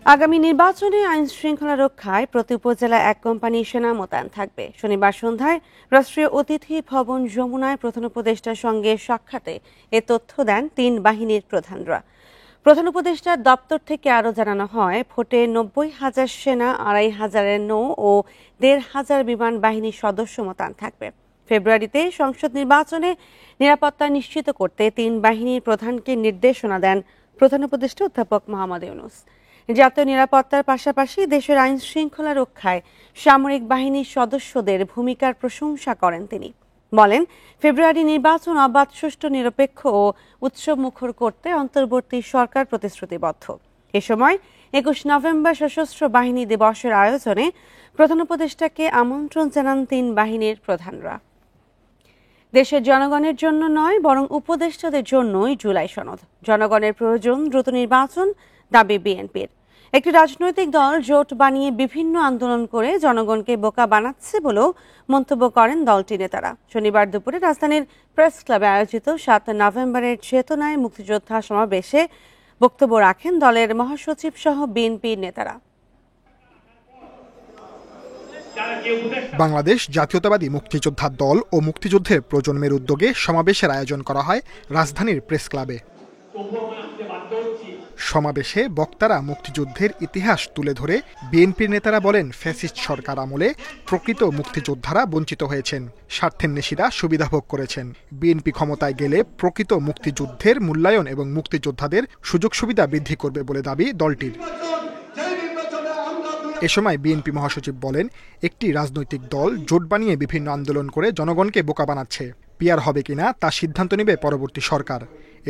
আগামী নির্বাচনে আইন শৃঙ্খলা রক্ষায় প্রতি উপজেলায় এক কোম্পানি সেনা মোতায়েন থাকবে। শনিবার সন্ধ্যায় রাষ্ট্রীয় অতিথি ভবন যমুনায় প্রধান উপদেষ্টার সঙ্গে সাক্ষাতে এ তথ্য দেন ৩ বাহিনীর প্রধানরা। প্রধান উপদেষ্টার দপ্তর থেকে আরও জানানো হয়, ভোটে ৯০,০০০ সেনা, ২৫০০ নৌ ও ১৫০০ বিমান বাহিনীর সদস্য মোতায়েন থাকবে। ফেব্রুয়ারিতে সংসদ নির্বাচনে নিরাপত্তা নিশ্চিত করতে ৩ বাহিনীর প্রধানকে নির্দেশনা দেন প্রধান উপদেষ্টা অধ্যাপক মোহাম্মদ ইউনূস। জাতীয় নিরাপত্তার পাশাপাশি দেশের আইন শৃঙ্খলা রক্ষায় সামরিক বাহিনীর সদস্যদের ভূমিকার প্রশংসা করেন তিনি। বলেন, ফেব্রুয়ারি নির্বাচন অবাধ, সুষ্ঠু, নিরপেক্ষ ও উৎসবমুখর করতে অন্তর্বর্তী সরকার প্রতিশ্রুতিবদ্ধ। এ সময় ২১ নভেম্বর সশস্ত্র বাহিনী দিবসের আয়োজনে প্রধান উপদেষ্টাকে আমন্ত্রণ জানান ৩ বাহিনীর প্রধানরা। দেশের জনগণের জন্য নয়, বরং উপদেষ্টাদের জন্যই জুলাই সনদ। জনগণের প্রয়োজন দ্রুত নির্বাচন, দাবি বিএনপির। একটি রাজনৈতিক দল জোট বানিয়ে বিভিন্ন আন্দোলন করে জনগণকে বোকা বানাচ্ছে বলেও মন্তব্য করেন দলটির নেতারা। শনিবার দুপুরে রাজধানীর প্রেস ক্লাবে আয়োজিত ৭ নভেম্বরের চেতনায় মুক্তিযোদ্ধা সমাবেশে বক্তব্য রাখেন দলের মহাসচিব সহ বিএনপির নেতারা। বাংলাদেশ জাতীয়তাবাদী মুক্তিযোদ্ধা দল ও মুক্তিযুদ্ধের প্রজন্মের উদ্যোগে সমাবেশের আয়োজন করা হয় রাজধানীর প্রেস ক্লাবে। সমাবেশে বক্তারা মুক্তিযুদ্ধের ইতিহাস তুলে ধরে বিএনপির নেতারা বলেন, ফ্যাসিস্ট সরকার আমলে প্রকৃত মুক্তিযোদ্ধারা বঞ্চিত হয়েছেন, স্বার্থান্বেষীরা সুবিধাভোগ করেছেন। বিএনপি ক্ষমতায় গেলে প্রকৃত মুক্তিযুদ্ধের মূল্যায়ন এবং মুক্তিযোদ্ধাদের সুযোগ সুবিধা বৃদ্ধি করবে বলে দাবি দলটির। এ সময় বিএনপি মহাসচিব বলেন, একটি রাজনৈতিক দল জোট বানিয়ে বিভিন্ন আন্দোলন করে জনগণকে বোকা বানাচ্ছে। পিআর হবে কিনা তা সিদ্ধান্ত নেবে পরবর্তী সরকার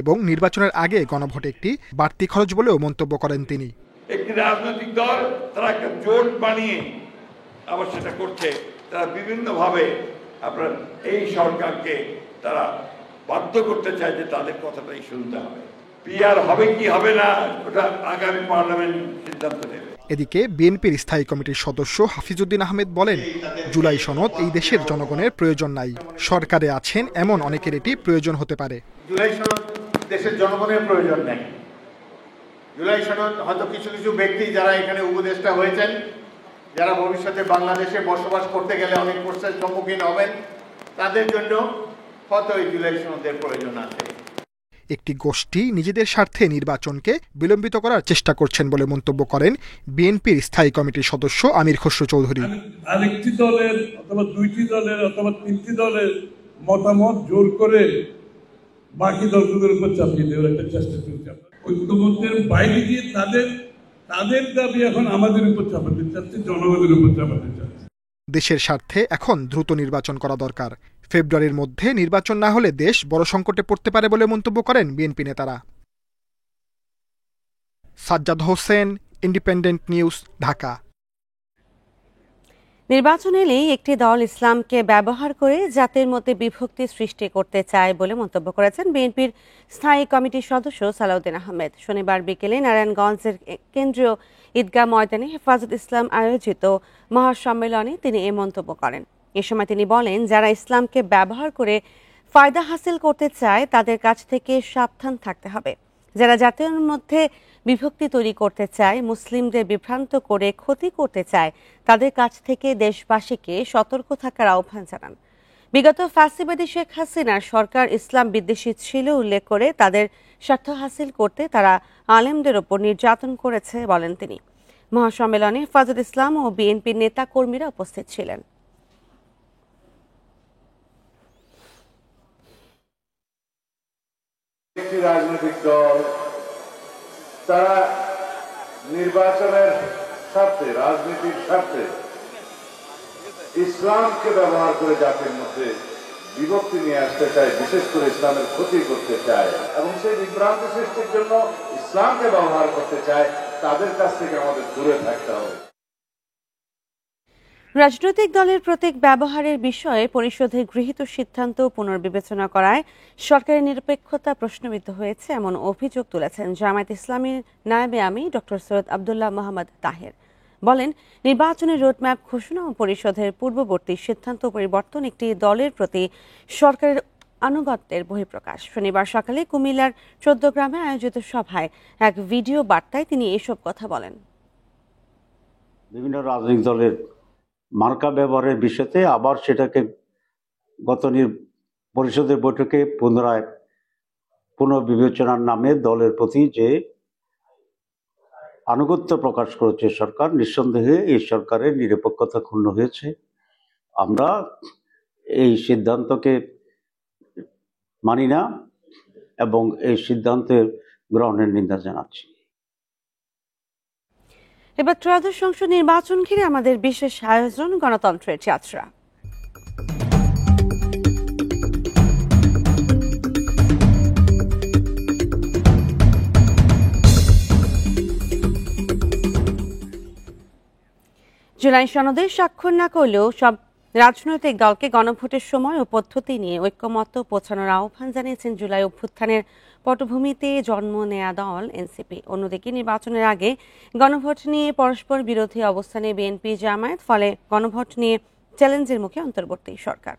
এবং নির্বাচনের আগে গণভোট একটি বাড়তি খরচ বলেও মন্তব্য করেন তিনি। একটি রাজনৈতিক দল তারা একটা জোট বানিয়ে আবার সেটা করছে, তারা বিভিন্নভাবে আপনার এই সরকারকে তারা বাধ্য করতে চায় যে তাদের কথাটাই শুনতে হবে। পিআর হবে কি হবে না ওটা আগামী পার্লামেন্ট সিদ্ধান্ত নেবে। এদিকে বিএনপির স্থায়ী কমিটির সদস্য হাফিজউদ্দিন আহমেদ বলেন, জুলাই সনদ এই দেশের জনগণের প্রয়োজন নাই, সরকারে আছেন এমন অনেকের এটি প্রয়োজন হতে পারে। জুলাই সনদ দেশের জনগণের প্রয়োজন নেই। জুলাই সনদ হয়তো কিছু কিছু ব্যক্তি যারা এখানে উপদেষ্টা হয়েছেন, যারা ভবিষ্যতে বাংলাদেশে বসবাস করতে গেলে অনেক প্রশ্নের সম্মুখীন হবেন, তাদের জন্য হয়তো এই জুলাই সনদের প্রয়োজন আছে। একটি গোষ্ঠী নিজেদের স্বার্থে নির্বাচনকে বিলম্বিত করার চেষ্টা করছেন বলে মন্তব্য করেন বিএনপির স্থায়ী কমিটির সদস্য আমির খসরু চৌধুরী। আরেকটি দলের অথবা দুইটি দলের অথবা তিনটি দলের মতামত জোর করে বাকি দলগুলোর উপর চাপিয়ে দেওয়ার একটা চেষ্টা চলছে। ঐক্যমত্যের বাইরে গিয়ে তাদের দাবি এখন আমাদের উপর চাপাতে চাচ্ছে, জনগণের উপর চাপাতে চাচ্ছে। দেশের স্বার্থে এখন দ্রুত নির্বাচন করা দরকার। ফেব্রুয়ারির মধ্যে নির্বাচন না হলে দেশ বড় সংকটে পড়তে পারে বলে মন্তব্য করেন বিএনপি নেতারা। Sajjad Hossain, independent News, Dhaka. নির্বাচন এলেই একটি দল ইসলামকে ব্যবহার করে জাতির মধ্যে বিভক্তি সৃষ্টি করতে চায় বলে মন্তব্য করেছেন বিএনপির স্থায়ী কমিটির সদস্য সালাউদ্দিন আহমেদ। শনিবার বিকেলে নারায়ণগঞ্জের কেন্দ্রীয় ঈদগাহ ময়দানে হেফাজত ইসলাম আয়োজিত মহাসম্মেলনে তিনি এ মন্তব্য করেন। এ সময় তিনি বলেন, যারা ইসলামকে ব্যবহার করে ফায়দা হাসিল করতে চায় তাদের কাছ থেকে সাবধান থাকতে হবে। যারা জাতির মধ্যে বিভক্তি তৈরি করতে চায়, মুসলিমদের বিভ্রান্ত করে ক্ষতি করতে চায়, তাদের কাছ থেকে দেশবাসীকে সতর্ক থাকার আহ্বান জানান। বিগত ফ্যাসিবাদী শেখ হাসিনার সরকার ইসলাম বিদ্বেষী ছিল উল্লেখ করে তাদের স্বার্থ হাসিল করতে তারা আলেমদের ওপর নির্যাতন করেছে বলেন তিনি। মহাসম্মেলনে হেফাজত ইসলাম ও বিএনপির নেতা কর্মীরা উপস্থিত ছিলেন। একটি রাজনৈতিক দল তারা নির্বাচনের স্বার্থে, রাজনীতির স্বার্থে ইসলামকে ব্যবহার করে জাতির মধ্যে বিভক্তি নিয়ে আসতে চায়, বিশেষ করে ইসলামের ক্ষতি করতে চায় এবং সেই বিভ্রান্তি সৃষ্টির জন্য ইসলামকে ব্যবহার করতে চায়, তাদের কাছ থেকে আমাদের দূরে থাকতে হবে। রাজনৈতিক দলের প্রতীক ব্যবহারের বিষয়ে পরিষদের গৃহীত সিদ্ধান্ত পুনর্বিবেচনা করায় সরকারের নিরপেক্ষতা প্রশ্নবিদ্ধ হয়েছে এমন অভিযোগ তুলেছেন জামায়াত ইসলামীর নায়েবে আমির ডক্টর সৈয়দ আব্দুল্লাহ মোহাম্মদ তাহের। বলেন, নির্বাচনের রোডম্যাপ ঘোষণা ও পরিষদের পূর্ববর্তী সিদ্ধান্ত পরিবর্তন একটি দলের প্রতি সরকারের আনুগত্যের বহিঃপ্রকাশ। শনিবার সকালে কুমিল্লার ১৪ গ্রামে আয়োজিত সভায় এক ভিডিও বার্তায় তিনি এসব কথা বলেন। বিভিন্ন রাজনৈতিক দলের মার্কা ব্যবহারের বিষয়তে আবার সেটাকে পরিষদের বৈঠকে পুনরায় পুনর্বিবেচনার নামে দলের প্রতি যে আনুগত্য প্রকাশ করেছে সরকার, নিঃসন্দেহে এই সরকারের নিরপেক্ষতা ক্ষুণ্ণ হয়েছে। আমরা এই সিদ্ধান্তকে মানি না এবং এই সিদ্ধান্তের গ্রহণের নিন্দা জানাচ্ছি। এবার ত্রয়োদশ সংসদ নির্বাচন ঘিরে আমাদের বিশেষ আয়োজন গণতন্ত্রের যাত্রা। জুলাই সনদে স্বাক্ষর না করলেও সব রাজনৈতিক দলকে গণভোটের সময় ও পদ্ধতি নিয়ে ঐক্যমত্য পৌঁছানোর আহ্বান জানিয়েছেন জুলাই অভ্যুত্থানের পটভূমিতে জন্ম নেয়া দল এনসিপি। অন্যদিকে নির্বাচনের আগে গণভোট নিয়ে পরস্পর বিরোধী অবস্থানে বিএনপি জামায়াত, ফলে গণভোট নিয়ে চ্যালেঞ্জের মুখে অন্তর্বর্তী সরকার।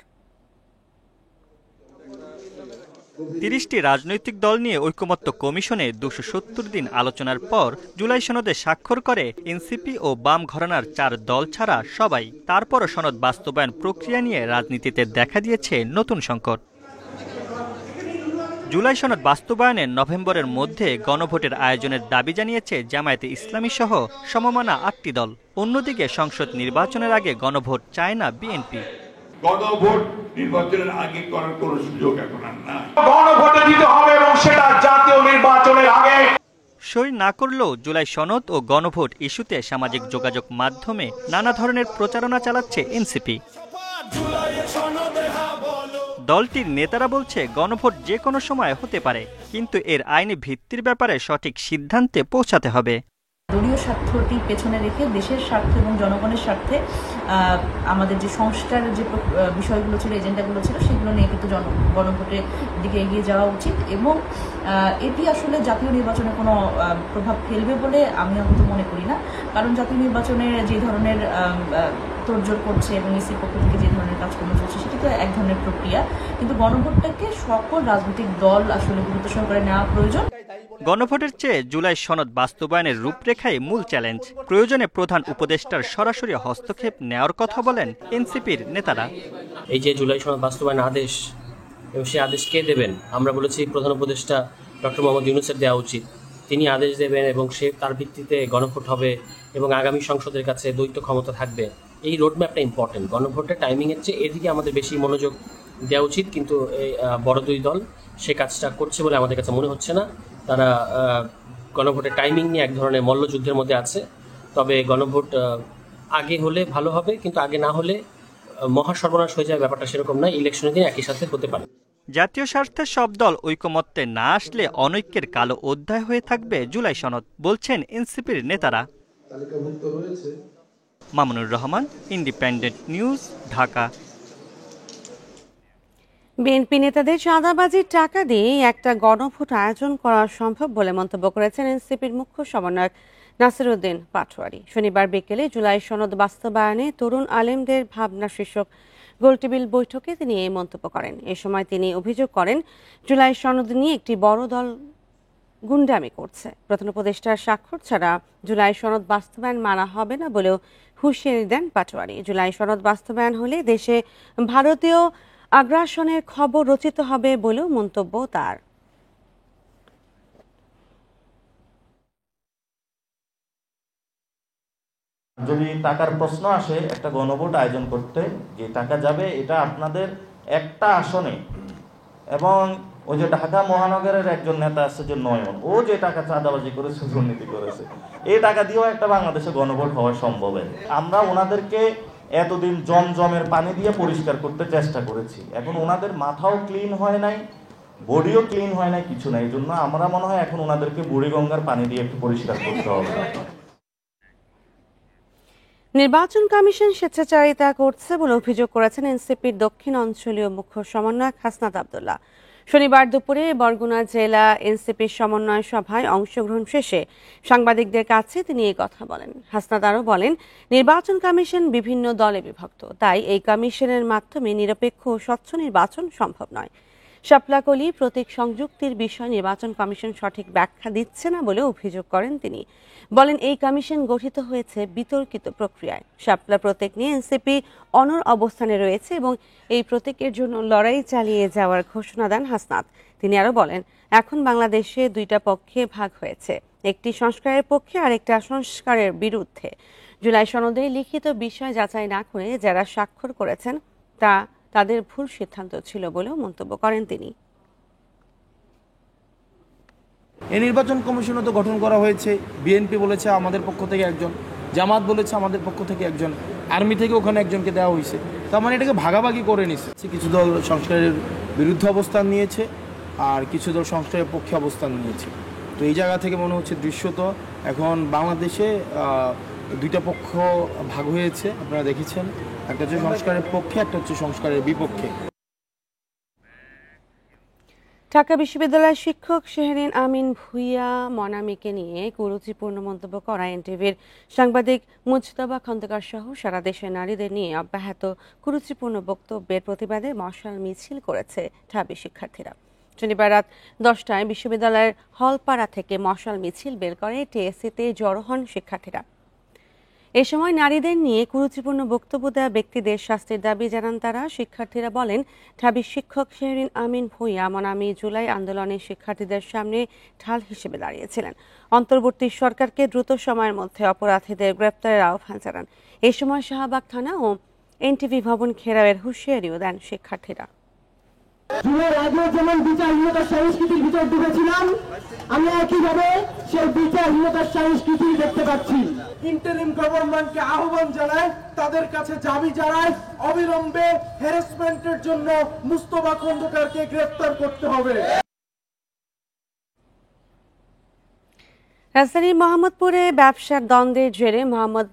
৩০টি রাজনৈতিক দল নিয়ে ঐকমত্য কমিশনে ২৭০ দিন আলোচনার পর জুলাই সনদে স্বাক্ষর করে এনসিপি ও বাম ঘরানার ৪ দল ছাড়া সবাই। তারপরও সনদ বাস্তবায়ন প্রক্রিয়া নিয়ে রাজনীতিতে দেখা দিয়েছে নতুন সংকট। জুলাই সনদ বাস্তবায়নে নভেম্বরের মধ্যে গণভোটের আয়োজনের দাবি জানিয়েছে জামায়াতে ইসলামী সহ সমমনা ৮টি দল। অন্যদিকে সংসদ নির্বাচনের আগে গণভোট চায় না বিএনপি। গণভোট নির্বাচনের আগে করার কোনো সুযোগ এখন আর নাই। গণভোটে দিতে হবে এবং সেটা জাতীয় নির্বাচনের আগে। সই না করলেও জুলাই সনদ ও গণভোট ইস্যুতে সামাজিক যোগাযোগ মাধ্যমে নানা ধরনের প্রচারণা চালাচ্ছে এনসিপি। দলটির নেতারা বলছে গণভোট যে কোনো সময় হতে পারে, কিন্তু এর আইনি ভিত্তির ব্যাপারে সঠিক সিদ্ধান্তে পৌঁছাতে হবে। দলীয় স্বার্থটি পেছনে রেখে দেশের স্বার্থ এবং জনগণের স্বার্থে আমাদের যে সংস্কারের যে বিষয়গুলো ছিল, এজেন্ডাগুলো ছিল, সেগুলো নিয়ে কিন্তু গণভোটের দিকে এগিয়ে যাওয়া উচিত এবং এটি আসলে জাতীয় নির্বাচনে কোনো প্রভাব ফেলবে বলে আমি অন্তত মনে করি না। কারণ জাতীয় নির্বাচনে যে ধরনের তোড়জোড় করছে এবং ইসির পক্ষ থেকে যে ধরনের কাজকর্ম চলছে সেটি তো এক ধরনের প্রক্রিয়া, কিন্তু গণভোটটাকে সকল রাজনৈতিক দল আসলে গুরুত্ব সহকারে নেওয়া প্রয়োজন। গণভোটের চেয়ে জুলাই সনদ বাস্তবায়নের রূপরেখাই মূল চ্যালেঞ্জ। প্রয়োজনে প্রধান উপদেষ্টার সরাসরি হস্তক্ষেপ নেওয়ার কথা বলেন এনসিপির নেতারা। এই যে জুলাই সনদ বাস্তবায়ন আদেশ, এবং সেই আদেশ কে দেবেন? আমরা বলেছি প্রধান উপদেষ্টা ডক্টর মোহাম্মদ ইউনূসের দেওয়া উচিত। তিনি আদেশ দেবেন এবং তার ভিত্তিতে গণভোট হবে এবং আগামী সংসদের কাছে দ্বৈত ক্ষমতা থাকবে। এই রোডম্যাপটা ইম্পর্টেন্ট। গণভোটের টাইমিংয়ের চেয়ে এদিকে আমাদের বেশি মনোযোগ দেওয়া উচিত, কিন্তু এই বড় দুই দল সে কাজটা করছে বলে আমাদের কাছে মনে হচ্ছে না। তারা গণভোটের টাইমিং নিয়ে এক ধরনের মল্লযুদ্ধের মধ্যে আছে। তবে গণভোট আগে হলে ভালো হবে, কিন্তু আগে না হলে মহা সর্বনাশ হয়ে যায়, ব্যাপারটা সেরকম নয়। ইলেকশনের দিন একই সাথে হতে পারে। জাতীয় স্বার্থে সব দল ঐকমত্যে না আসলে অনৈক্যের কালো অধ্যায় হয়ে থাকবে জুলাই সনদ, বলছেন এনসিপির নেতারা। Mamunur Rahman, Independent News, Dhaka. BNP নেতাদের চাঁদাবাজির টাকা দিয়ে একটা গণভোট আয়োজন করা সম্ভব বলে মন্তব্য করেছেন এনসিপির মুখ্য সমন্বয়ক নাসির উদ্দিন পাটোয়ারি। শনিবার বিকেলে জুলাই সনদ বাস্তবায়নে তরুণ আলেমদের ভাবনা শীর্ষক গোলটেবিল বৈঠকে তিনি এই মন্তব্য করেন। এ সময় তিনি অভিযোগ করেন, জুলাই সনদ নিয়ে একটি বড় দল গুন্ডামি করছে। প্রধান উপদেষ্টার স্বাক্ষর ছাড়া জুলাই সনদ বাস্তবায়ন মানা হবে না বলেও হুঁশিয়ারি দেন পাটোয়ারি। জুলাই সনদ বাস্তবায়ন হলে দেশে ভারতীয় আগ্রাসনের খবর রচিত হবে বলেও মন্তব্য তার। যদি টাকার প্রশ্ন আসে একটা গণভোট আয়োজন করতে, যে টাকা যাবে এটা আপনাদের একটা আসনে, এবং ওই যে ঢাকা মহানগরের একজন নেতা আছে যে নয়ন, ও যে টাকা চাঁদাবাজি করেছে, দুর্নীতি করেছে, এই টাকা দিয়েও একটা বাংলাদেশে গণভোট হওয়া সম্ভব। আমরা ওনাদেরকে এতদিন জমজমের পানি দিয়ে পরিষ্কার করতে চেষ্টা করেছি, এখন ওনাদের মাথাও ক্লিন হয় নাই, বডিও ক্লিন হয় নাই, কিছু নাই। এই জন্য আমরা মনে হয় এখন ওনাদেরকে বুড়িগঙ্গার পানি দিয়ে একটু পরিষ্কার করতে হবে। নির্বাচন কমিশন স্বেচ্ছাচারিতা করছে বলে অভিযোগ করেছেন এনসিপির দক্ষিণ অঞ্চলীয় মুখ্য সমন্বয়ক হাসনাত আব্দুল্লাহ। শনিবার দুপুরে বরগুনা জেলা এনসিপির সমন্বয় সভায় অংশগ্রহণ শেষে সাংবাদিকদের কাছে তিনি এই কথা বলেন। হাসনাত আরও বলেন, নির্বাচন কমিশন বিভিন্ন দলে বিভক্ত, তাই এই কমিশনের মাধ্যমে নিরপেক্ষ ও স্বচ্ছ নির্বাচন সম্ভব নয়। শাপলাকলি প্রতীক সংযুক্তির বিষয়ে নির্বাচন কমিশন সঠিক ব্যাখ্যা দিচ্ছে না বলে অভিযোগ করেন তিনি। বলেন, এই কমিশন গঠিত হয়েছে বিতর্কিত প্রক্রিয়ায়। শাপলা প্রতীক নিয়ে এনসিপি অনড় অবস্থানে রয়েছে এবং এই প্রতীকের জন্য লড়াই চালিয়ে যাওয়ার ঘোষণা দেন হাসনাত। তিনি আরো বলেন, এখন বাংলাদেশে দুইটা পক্ষে ভাগ হয়েছে, একটি সংস্কারের পক্ষে আর একটা সংস্কারের বিরুদ্ধে। জুলাই সনদে লিখিত বিষয় যাচাই না করে যারা স্বাক্ষর করেছেন তাদের ভুল সিদ্ধান্ত ছিল বলেও মন্তব্য করেন তিনি। এই নির্বাচন কমিশনও তো গঠন করা হয়েছে, বিএনপি বলেছে আমাদের পক্ষ থেকে একজন, জামাত বলেছে আমাদের পক্ষ থেকে একজন, আর্মি থেকে ওখানে একজনকে দেওয়া হয়েছে। তার মানে এটাকে ভাগাভাগি করে নিচ্ছে। কিছু দল সংস্কারের বিরুদ্ধে অবস্থান নিয়েছে আর কিছু দল সংস্কারের পক্ষে অবস্থান নিয়েছে। তো এই জায়গা থেকে মনে হচ্ছে দৃশ্যত এখন বাংলাদেশে দুইটা পক্ষ ভাগ হয়েছে। আপনারা দেখেছেন, একটা হচ্ছে সংস্কারের পক্ষে, একটা হচ্ছে সংস্কারের বিপক্ষে। ঢাকা বিশ্ববিদ্যালয়ের শিক্ষক শেহরিন আমিন ভূঁইয়া মনামিকে নিয়ে কুরুচিপূর্ণ মন্তব্য করা এনটিভির সাংবাদিক মুজতবা খন্দকার সহ সারা দেশের নারীদের নিয়ে অব্যাহত কুরুচিপূর্ণ বক্তব্যের প্রতিবাদে মশাল মিছিল করেছে ঢাবি শিক্ষার্থীরা। শনিবার রাত 10টায় বিশ্ববিদ্যালয়ের হলপাড়া থেকে মশাল মিছিল বের করে টিএসসিতে জড়ো হন শিক্ষার্থীরা। এ সময় নারীদের নিয়ে কুরুচিপূর্ণ বক্তব্য দেওয়া ব্যক্তিদের শাস্তির দাবি জানান তারা। শিক্ষার্থীরা বলেন, ঢাবির শিক্ষক শেহরিন আমিন ভূঁইয়া মনামি জুলাই আন্দোলনে শিক্ষার্থীদের সামনে ঢাল হিসেবে দাঁড়িয়েছিলেন। অন্তর্বর্তী সরকারকে দ্রুত সময়ের মধ্যে অপরাধীদের গ্রেপ্তারের আহ্বান জানান। এ সময় শাহবাগ থানা ও এনটিভি ভবন ঘেরাওয়ের হুঁশিয়ারিও দেন শিক্ষার্থীরা। আগেও যেমন বিচারহীনতার সংস্কৃতির ভিতর ডুবেছিলাম, আমি একইভাবে সেই বিচারহীনতার সংস্কৃতি দেখতে পাচ্ছি। ইন্টারিম গভর্নমেন্টকে আহ্বান জানায়, তাদের কাছে দাবি জানায়, অবিলম্বে হ্যারাসমেন্টের জন্য মুস্তফা খন্দকারকে গ্রেফতার করতে হবে। রাজধানীর মোহাম্মদপুরে ব্যবসার দ্বন্দ্বের জেরে মোহাম্মদ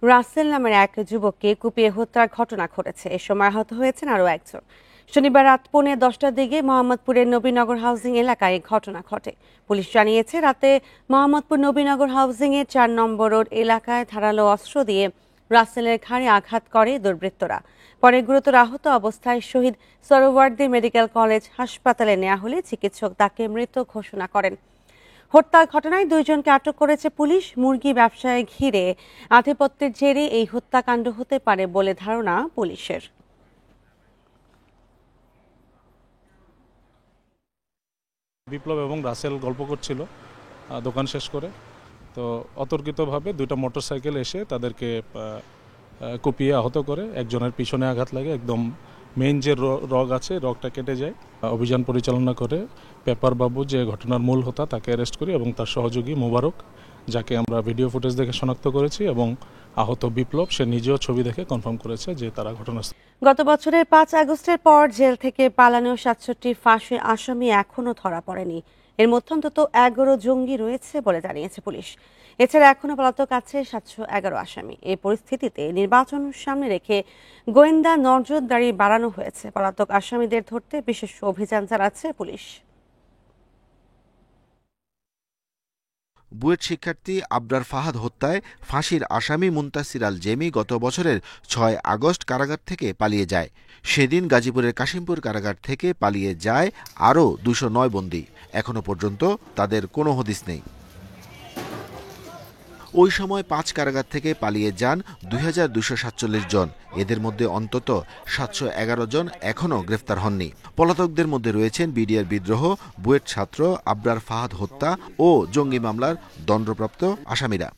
রাসেল নামের এক যুবককে কুপিয়ে হত্যার ঘটনা ঘটেছে। এ সময় আহত হয়েছেন আরও একজন। শনিবার রাত 10:15টার দিকে মোহাম্মদপুরের নবীনগর হাউজিং এলাকায় ঘটনা ঘটে। পুলিশ জানিয়েছে, রাতে মোহাম্মদপুর নবীনগর হাউজিং এর 4 নম্বর রোড এলাকায় ধারালো অস্ত্র দিয়ে রাসেলের ঘাড়ে আঘাত করে দুর্বৃত্তরা। পরে গুরুতর আহত অবস্থায় শহীদ সোহরাওয়ার্দী মেডিকেল কলেজ হাসপাতালে নেওয়া হলে চিকিৎসক তাকে মৃত ঘোষণা করেন। হত্যার ঘটনায় 2 জনকে আটক করেছে পুলিশ। মুরগি ব্যবসায় ঘিরে আধিপত্যের জেরে এই হত্যাকাণ্ড হতে পারে বলে ধারণা পুলিশের। বিপ্লব এবং রাসেল গল্প করছিল দোকান শেষ করে, তো অতর্কিতভাবে 2টা মোটরসাইকেল এসে তাদেরকে কুপিয়ে আহত করে। একজনের পিছনে আঘাত লাগে, একদম মেইন যে রগ আছে রগটা কেটে যায়। অভিযান পরিচালনা করে পেপার বাবু যে ঘটনার মূল হোতা তাকে অ্যারেস্ট করি এবং তার সহযোগী মোবারক, যাকে আমরা ভিডিও ফুটেজ দেখে শনাক্ত করেছি, এবং আহত বিপ্লব সে নিজেও ছবি দেখে কনফার্ম করেছে যে তারা ঘটনাস্থলে। গত বছরের 5 আগস্টের পর জেল থেকে পালানো 67 ফাঁসির আসামি এখনও ধরা পড়েনি। এর মধ্যে অন্তত 11 জঙ্গি রয়েছে বলে জানিয়েছে পুলিশ। এছাড়া এখনও পলাতক আছে 711 আসামি। এই পরিস্থিতিতে নির্বাচন সামনে রেখে গোয়েন্দা নজরদারি বাড়ানো হয়েছে। পলাতক আসামিদের ধরতে বিশেষ অভিযান চালাচ্ছে পুলিশ। বুয়েট শিক্ষার্থী আবরার ফাহাদ হত্যায় ফাঁসির আসামি মুনতাসির আল জেমি গত বছরের 6 আগস্ট কারাগার থেকে পালিয়ে যায়। সেদিন গাজীপুরের কাশিমপুর কারাগার থেকে পালিয়ে যায় আরও 209 বন্দী। এখনও পর্যন্ত তাদের কোনো হদিস নেই। ওই সময় 5 কারাগার থেকে পালিয়ে যান 2247 জন। এদের মধ্যে অন্তত 711 জন এখনও গ্রেফতার হননি। পলাতকদের মধ্যে রয়েছেন বিডিআর বিদ্রোহ, বুয়েট ছাত্র আবরার ফাহাদ হত্যা ও জঙ্গি মামলার দণ্ডপ্রাপ্ত আসামিরা।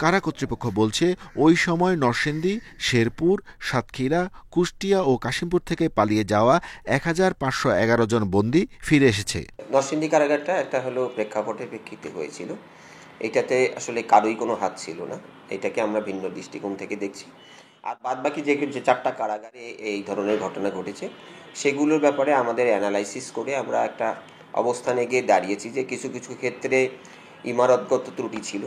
কারা কর্তৃপক্ষ বলছে, ওই সময় নরসিংদী, শেরপুর, সাতক্ষীরা, কুষ্টিয়া ও কাশিমপুর থেকে পালিয়ে যাওয়া 1511 জন বন্দী ফিরে এসেছে। নরসিংদী কারাগারটা একটা হলো প্রেক্ষাপটের প্রেক্ষিতে হয়েছিল। এটাতে আসলে কারোই কোনো হাত ছিল না। এটাকে আমরা ভিন্ন দৃষ্টিকোণ থেকে দেখছি। আর বাদবাকি যে 4টা কারাগারে এই ধরনের ঘটনা ঘটেছে সেগুলোর ব্যাপারে আমাদের অ্যানালাইসিস করে আমরা একটা অবস্থানে গিয়ে দাঁড়িয়েছি যে কিছু কিছু ক্ষেত্রে ইমারতগত ত্রুটি ছিল।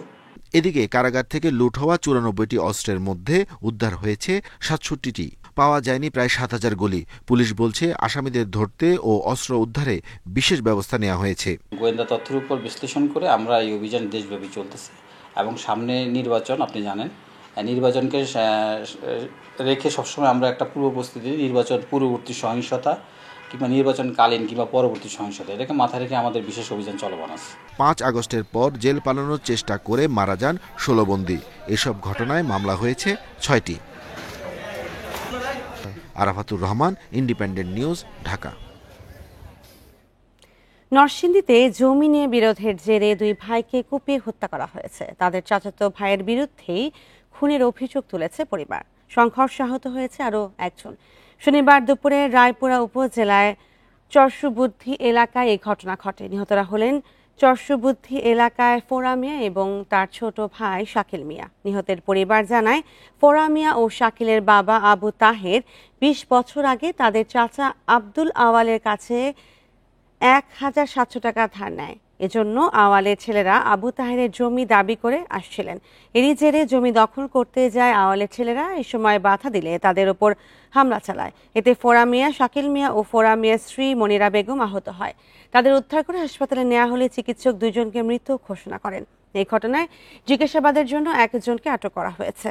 এদিকে কারাগার থেকে লুট হওয়া 94টি অস্ত্রের মধ্যে উদ্ধার হয়েছে 67টি। পাওয়া যায়নি প্রায় 7000 গুলি। পুলিশ বলছে, আসামিদের ধরতে ও অস্ত্র উদ্ধারে বিশেষ ব্যবস্থা নেওয়া হয়েছে। গোয়েন্দা তথ্যের উপর বিশ্লেষণ করে আমরা এই অভিযান দেশব্যাপী চলতেছে এবং সামনে নির্বাচন, আপনি জানেন, নির্বাচনকে রেখে সবসময় আমরা একটা পূর্ব প্রস্তুতি, নির্বাচন পূর্ববর্তী সহিংসতা কিংবা নির্বাচনকালীন কিংবা পরবর্তী সহিংসতা, এটাকে মাথায় রেখে আমাদের বিশেষ অভিযান চলমান আছে। 5 আগস্টের পর জেল পালানোর চেষ্টা করে মারা যান 16 বন্দী। এসব ঘটনায় মামলা হয়েছে 6টি। Arafatur Rahman, Independent News, Dhaka. নরসিংদীতে জমি নিয়ে বিরোধের জেরে 2 ভাইকে কুপিয়ে হত্যা করা হয়েছে। তাদের চাচাতো ভাইয়ের বিরুদ্ধেই খুনের অভিযোগ তুলেছে পরিবার। সংঘর্ষে আহত হয়েছে আরও একজন। শনিবার দুপুরে রায়পুরা উপজেলায় চরসুবুদ্ধি এলাকায় এই ঘটনা ঘটে। নিহতরা হলেন চরসুবুদ্ধি এলাকায় ফোরা মিয়া এবং তার ছোট ভাই শাকিল মিয়া। নিহতের পরিবার জানায়, ফোরা মিয়া ও শাকিলের বাবা আবু তাহের 20 বছর আগে তাদের চাচা আব্দুল আওয়ালের কাছে 1700 টাকা ধার নেয়। এজন্য আওয়ালের ছেলেরা আবু তাহেরের জমি দাবি করে আসছিলেন। এরই জেরে জমি দখল করতে যায় আওয়ালের ছেলেরা। এই সময় বাধা দিলে তাদের ওপর হামলা চালায়। এতে ফোরা মিয়া, শাকিল মিয়া ও ফোরা মিয়ার স্ত্রী মনিরা বেগম আহত হয়। তাদের উদ্ধার করে হাসপাতালে নেওয়া হলে চিকিৎসক 2 জনকে মৃত ঘোষণা করেন। এই ঘটনায় জিজ্ঞাসাবাদের জন্য 1 জনকে আটক করা হয়েছে।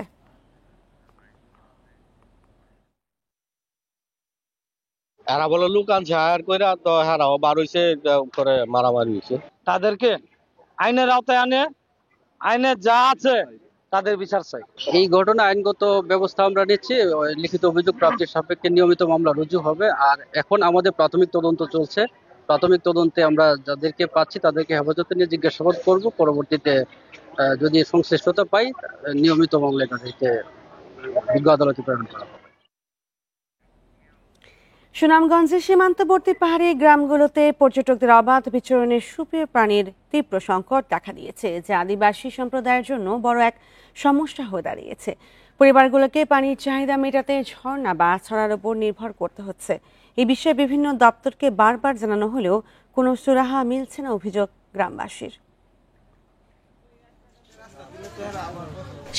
এরা বলে লুকান ঝাড় করে তো হারাও বার হইছে করে মারামারি হয়েছে। তাদেরকে আইনের আওতায় আনে, আইনে যা আছে তাদের বিচার চাই। এই ঘটনা আইনগত ব্যবস্থা আমরা নিচ্ছি। লিখিত অভিযোগ প্রাপ্তির সাপেক্ষে নিয়মিত মামলা রুজু হবে। আর এখন আমাদের প্রাথমিক তদন্ত চলছে। প্রাথমিক তদন্তে আমরা যাদেরকে পাচ্ছি তাদেরকে হেফাজতে নিয়ে জিজ্ঞাসাবাদ করব। পরবর্তীতে যদি সংশ্লিষ্টতা পাই নিয়মিত মামলায় তাদেরকে বিজ্ঞ আদালতে প্রেরণ করা হবে। সুনামগঞ্জের সীমান্তবর্তী পাহাড়ি গ্রামগুলোতে পর্যটকদের অবাধ বিচরণের সুপ্রিয় প্রাণীর তীব্র সংকট দেখা দিয়েছে, যা আদিবাসী সম্প্রদায়ের জন্য বড় এক সমস্যা হয়ে দাঁড়িয়েছে। পরিবারগুলোকে পানির চাহিদা মেটাতে ঝর্ণা বা ছড়ার উপর নির্ভর করতে হচ্ছে। এই বিষয়ে বিভিন্ন দপ্তরকে বারবার জানানো হলেও কোনো সুরাহা মিলছে না অভিযোগ গ্রামবাসীর।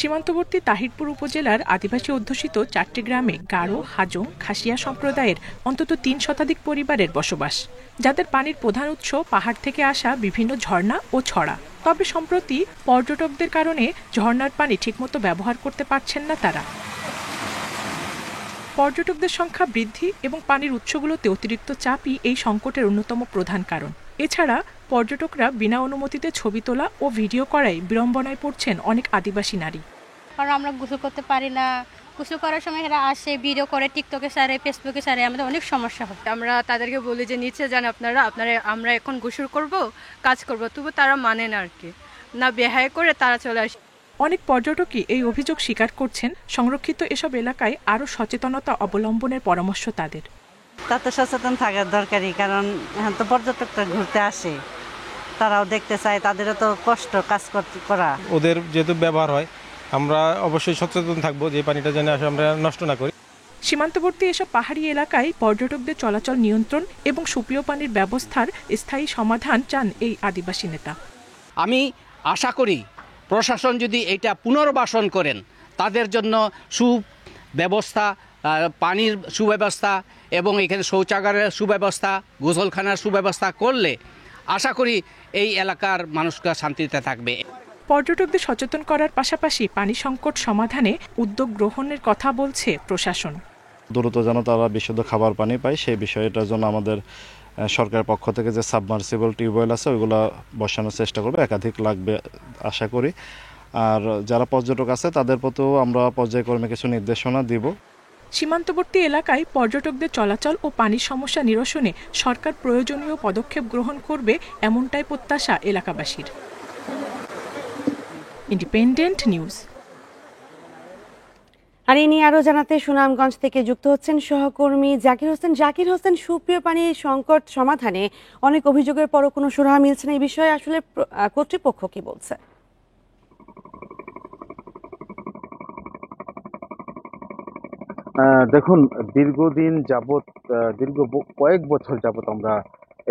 সীমান্তবর্তী তাহিরপুর উপজেলার আদিবাসী অধ্যুষিত 4টি গ্রামে গারো, হাজং, খাসিয়া সম্প্রদায়ের অন্তত 3 শতাধিক পরিবারের বসবাস, যাদের পানির প্রধান উৎস পাহাড় থেকে আসা বিভিন্ন ঝর্ণা ও ছড়া। তবে সম্প্রতি পর্যটকদের কারণে ঝর্ণার পানি ঠিকমতো ব্যবহার করতে পারছেন না তারা। পর্যটকদের সংখ্যা বৃদ্ধি এবং পানির উৎসগুলোতে অতিরিক্ত চাপই এই সংকটের অন্যতম প্রধান কারণ। এছাড়া পর্যটকরা বিনা অনুমতিতে ছবি তোলা ও ভিডিও করায় বিড়ম্বনায় পড়ছেন অনেক আদিবাসী নারী। কারণ আমরা গোসল করতে পারি না, গোসল করার সময় এরা আসে ভিডিও করে টিকটকে সারে, ফেসবুকে সারে, আমাদের অনেক সমস্যা হয়। আমরা তাদেরকে বলি যে নিচে যান আপনারা আমরা এখন গোসল করব, কাজ করব, তবু তারা মানে না আর কি, না বেহায় করে তারা চলে আসে। অনেক পর্যটকই এই অভিযোগ স্বীকার করছেন। সংরক্ষিত এসব এলাকায় আরও সচেতনতা অবলম্বনের পরামর্শ তাদের। তা তো সচেতন থাকার দরকারই, কারণ এখন তো পর্যটকরা ঘুরতে আসে, তারাও দেখতে চায়, তাদেরও তো কষ্ট কাজ করা। ওদের যেহেতু ব্যবহার হয়, আমরা অবশ্যই সচেতন থাকবো যে পানিটা যেন আমরা নষ্ট না করি। সীমান্তবর্তী এসব পাহাড়ি এলাকায় পর্যটকদের চলাচল নিয়ন্ত্রণ এবং সুপেয় পানির ব্যবস্থার স্থায়ী সমাধান চান এই আদিবাসী নেতা। আমি আশা করি প্রশাসন যদি এটা পুনর্বাসন করেন, তাদের জন্য সুব্যবস্থা, পানির সুব্যবস্থা এবং এখানে শৌচাগারের সুব্যবস্থা, গোসলখানার সুব্যবস্থা করলে আশা করি এই এলাকার মানুষরা শান্তিতে থাকবে। পর্যটকদের সচেতন করার পাশাপাশি পানি সংকট সমাধানে উদ্যোগ গ্রহণের কথা বলছে প্রশাসন। দ্রুত যেন তারা বিশুদ্ধ খাবার পানি পায়, সেই বিষয়টার জন্য আমাদের সরকারের পক্ষ থেকে যে সাবমার্সিবল টিউবওয়েল আছে ওইগুলো বসানোর চেষ্টা করবে, একাধিক লাগবে আশা করি। আর যারা পর্যটক আছে তাদের প্রতিও আমরা পর্যায়ক্রমে কিছু নির্দেশনা দিব। সীমান্তবর্তী এলাকায় পর্যটকদের চলাচল ও পানির সমস্যা নিরসনে সরকার প্রয়োজনীয় পদক্ষেপ গ্রহণ করবে, এমনটাই প্রত্যাশা এলাকাবাসীর। Independent news. আর এই নিয়ে আরো জানাতে সুনামগঞ্জ থেকে যুক্ত হচ্ছেন সহকর্মী জাকির হোসেন। জাকির হোসেন, সুপ্রিয় পানির সংকট সমাধানে অনেক অভিযোগের পরও কোনো সুরাহা মিলছে না, এই বিষয়ে আসলে কর্তৃপক্ষ কি বলছে? দেখুন, দীর্ঘ কয়েক বছর যাবত আমরা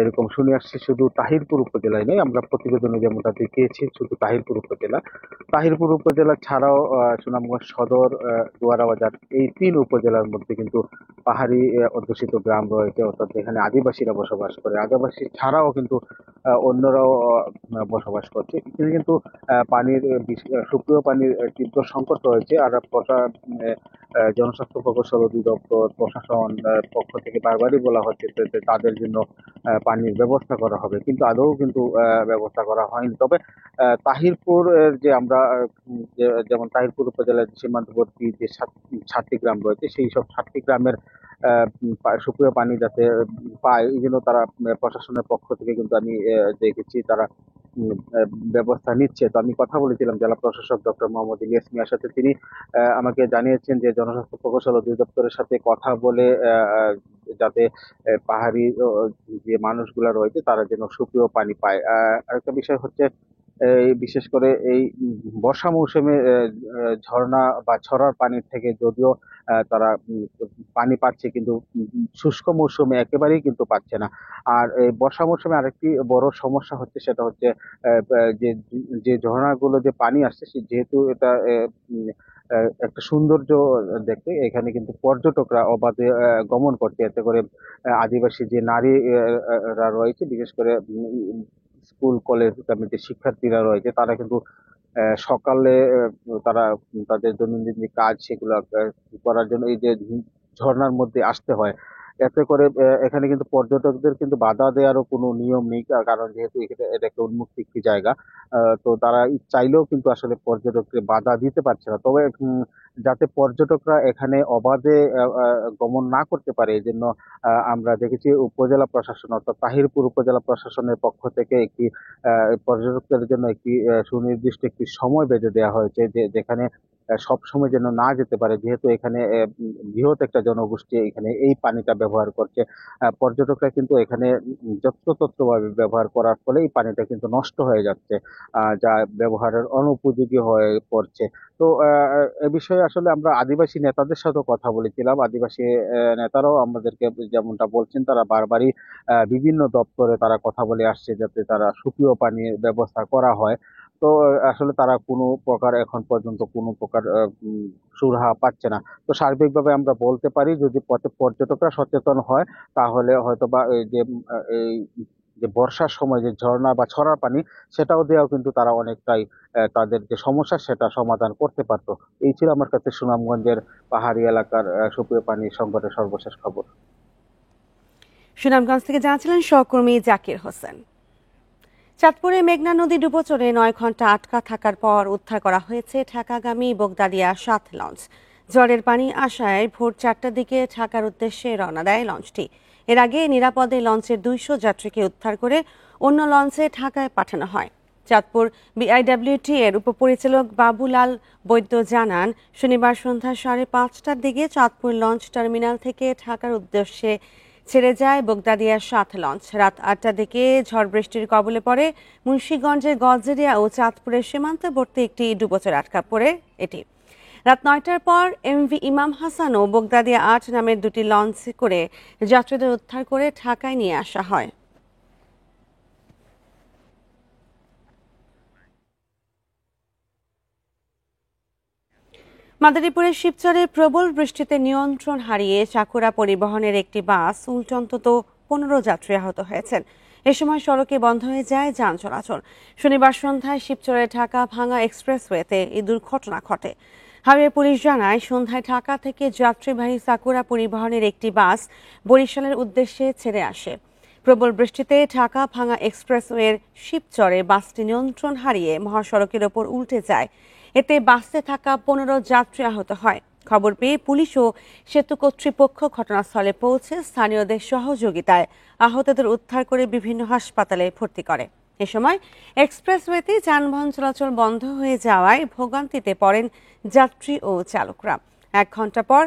এরকম শুনে আসছি শুধু তাহিরপুর উপজেলায় নয়, আমরা প্রতিবেদনে যেমনটা দেখিয়েছি শুধু তাহিরপুর উপজেলা ছাড়াও সুনামগঞ্জ সদর, দুয়ারা বাজার, এই 3 উপজেলার মধ্যে কিন্তু পাহাড়ি অধ্যুষিত গ্রাম রয়েছে, অর্থাৎ যেখানে আদিবাসীরা বসবাস করে। আদিবাসী ছাড়াও কিন্তু অন্যরাও বসবাস করছে। এখানে কিন্তু পানির সুপ্রিয় পানির তীব্র সংকট রয়েছে। আর জনস্বাস্থ্য প্রকৌশল অধিদপ্তর, প্রশাসন পক্ষ থেকে বারবারই বলা হচ্ছে যে তাদের জন্য পানির ব্যবস্থা করা হবে, কিন্তু আদৌ কিন্তু ব্যবস্থা করা হয়নি। তবে তাহিরপুরের যে আমরা যেমন তাহিরপুর উপজেলার সীমান্তবর্তী যে 7টি গ্রাম রয়েছে, সেই সব 7টি গ্রামের সুপ্রিয় পানি যাতে পায়, এই জন্য তারা প্রশাসনের পক্ষ থেকে কিন্তু আমি দেখেছি তারা ব্যবস্থা নিচ্ছে। তো আমি কথা বলেছিলাম জেলা প্রশাসক ডক্টর মোহাম্মদ ইলিয়াস মিয়ার সাথে। তিনি আমাকে জানিয়েছেন যে জনস্বাস্থ্য প্রকৌশল অধিদপ্তরের সাথে কথা বলে যাতে পাহাড়ি যে মানুষগুলা রয়েছে তারা যেন সুপ্রিয় পানি পায়। আরেকটা বিষয় হচ্ছে বিশেষ করে এই বর্ষা মৌসুমে ঝর্ণা বা ছড়ার পানির থেকে যদিও তারা পানি পাচ্ছে, কিন্তু শুষ্ক মৌসুমে একেবারেই কিন্তু পাচ্ছে না। আর এই বর্ষা মৌসুমে আরেকটি বড় সমস্যা হচ্ছে, সেটা হচ্ছে যে ঝর্ণাগুলো যে পানি আসছে, যেহেতু এটা একটা সৌন্দর্য দেখতে, এখানে কিন্তু পর্যটকরা অবাধে গমন করছে। এতে করে আদিবাসী যে নারীরা রয়েছে, বিশেষ করে স্কুল কলেজ যে শিক্ষার্থীরা রয়েছে, তারা কিন্তু সকালে তারা তাদের দৈনন্দিন যে কাজ সেগুলো করার জন্য এই যে ঝর্ণার মধ্যে আসতে হয়। এতে করে এখানে কিন্তু পর্যটকদের কিন্তু বাধা দেওয়ারও কোনো নিয়ম নেই, কারণ যেহেতু এটা একটা উন্মুক্ত একটি জায়গা। তো তারা চাইলেও কিন্তু আসলে পর্যটকদের বাধা দিতে পারছে না। তবে যাতে পর্যটকরা এখানে অবাধে গমন না করতে পারে, এই জন্য আমরা দেখেছি উপজেলা প্রশাসন অর্থাৎ তাহিরপুর উপজেলা প্রশাসনের পক্ষ থেকে একটি পর্যটকদের জন্য একটি সুনির্দিষ্ট একটি সময় বেঁধে দেওয়া হয়েছে, যেখানে সব সময় যেন না যেতে পারে, যেহেতু এখানে বৃহৎ একটা জনগোষ্ঠী এখানে এই পানিটা ব্যবহার করছে। পর্যটকরা কিন্তু এখানে যত্রতত্রভাবে ব্যবহার করার ফলে এই পানিটা কিন্তু নষ্ট হয়ে যাচ্ছে, যা ব্যবহারের অনুপযোগী হয়ে পড়ছে। তো এ বিষয়ে আসলে আমরা আদিবাসী নেতাদের সাথে কথা বলেছিলাম। আদিবাসী নেতারাও আমাদেরকে যেমনটা বলছেন, তারা বারবারই বিভিন্ন দপ্তরে তারা কথা বলে আসছে যাতে তারা সুপ্রিয় পানির ব্যবস্থা করা হয়। তো আসলে তারা কোনো প্রকার এখন পর্যন্ত কোনো প্রকার সুরাহা পাচ্ছে না। তো সার্বিকভাবে আমরা বলতে পারি যদি পর্যটকরা সচেতন হয়, তাহলে হয়তোবা এই যে বর্ষার সময় যে ঝর্ণা বা ছড়ার পানি, সেটাও দেওয়াও কিন্তু তারা অনেকটাই তাদের যে সমস্যা সেটা সমাধান করতে পারতো। এই ছিল আমার কাছে সুনামগঞ্জের পাহাড়ি এলাকার সুপ্রিয় পানি সংকটের সর্বশেষ খবর। সুনামগঞ্জ থেকে জানাচ্ছিলেন সহকর্মী জাকির হোসেন। চাঁদপুরে মেঘনা নদী ডুবোচরে 9 ঘন্টা আটকা থাকার পর উদ্ধার করা হয়েছে ঢাকাগামী বোগদাদিয়া 7 লঞ্চ। ঝড়ের পানি আসায় ভোর 4টার দিকে ঢাকার উদ্দেশ্যে রওনা দেয় লঞ্চটি। এর আগে নিরাপদে লঞ্চের 200 যাত্রীকে উদ্ধার করে অন্য লঞ্চে ঢাকায় পাঠানো হয়। চাঁদপুর বিআইডব্লিউটি এর উপপরিচালক বাবুলাল বৈদ্য জানান, শনিবার সন্ধ্যা 5:30টার দিকে চাঁদপুর লঞ্চ টার্মিনাল থেকে ঢাকার উদ্দেশ্যে ছেড়ে যায় বোগদাদিয়া 7 লঞ্চ। রাত 8টার দিকে ঝড় বৃষ্টির কবলে পড়ে মুন্সিগঞ্জের গলজেরিয়া ও চাঁদপুরের সীমান্তবর্তী একটি ডুবোচর আটকা পড়ে এটি। রাত 9টার পর এমভি ইমাম হাসান ও বোগদাদিয়া 8 নামের 2টি লঞ্চ করে যাত্রীদের উদ্ধার করে ঢাকায় নিয়ে আসা হয়। মাদারীপুরের শিবচরে প্রবল বৃষ্টিতে নিয়ন্ত্রণ হারিয়ে চাকুরা পরিবহনের একটি বাস উল্টে অন্তত 15 যাত্রী আহত হয়েছেন। এ সময় সড়কে বন্ধ হয়ে যায় যান চলাচল। শনিবার সন্ধ্যায় শিবচরে ঢাকা ভাঙা এক্সপ্রেসওয়েতে এই দুর্ঘটনা ঘটে। হাইওয়ে পুলিশ জানায়, সন্ধ্যায় ঢাকা থেকে যাত্রীবাহী চাকুরা পরিবহনের একটি বাস বরিশালের উদ্দেশ্যে ছেড়ে আসে। প্রবল বৃষ্টিতে ঢাকা ভাঙা এক্সপ্রেসওয়ের শিবচরে বাসটি নিয়ন্ত্রণ হারিয়ে মহাসড়কের ওপর উল্টে যায়। এতে বাসে থাকা 15 যাত্রী আহত হয়। খবর পেয়ে পুলিশ ও সেতু কর্তৃপক্ষ ঘটনাস্থলে পৌঁছে স্থানীয়দের সহযোগিতায় আহতদের উদ্ধার করে বিভিন্ন হাসপাতালে ভর্তি করে। এ সময় এক্সপ্রেসওয়েতে যানবাহন চলাচল বন্ধ হয়ে যাওয়ায় ভোগান্তিতে পড়েন যাত্রী ও চালকরা। 1 ঘন্টা পর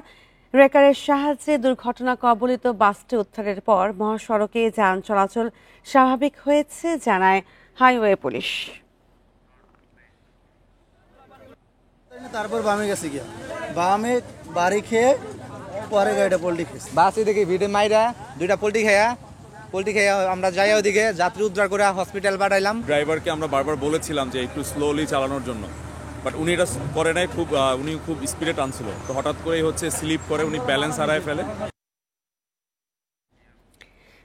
রেকারের সাহায্যে দুর্ঘটনা কবলিত বাসটি উদ্ধারের পর মহাসড়কে যান চলাচল স্বাভাবিক হয়েছে জানায় হাইওয়ে পুলিশ। তারপর বামে গেছে গিয়া বামে বাড়ি খেয়ে পরে গাড়িটা পোল্ট্রি খেয়েছে। বাসে দেখি ভিড়ে মাইরা 2টা পোল্ট্রি খাইয়া পোল্ট্রি খেয়ে আমরা যাই ওদিকে যাত্রী উদ্ধার করে হসপিটাল পাঠাইলাম। ড্রাইভারকে আমরা বারবার বলেছিলাম যে একটু স্লোলি চালানোর জন্য, বাট উনি এটা করে নাই, উনি খুব স্পিডে টানছিল, তো হঠাৎ করেই হচ্ছে স্লিপ করে উনি ব্যালেন্স হারায় ফেলে।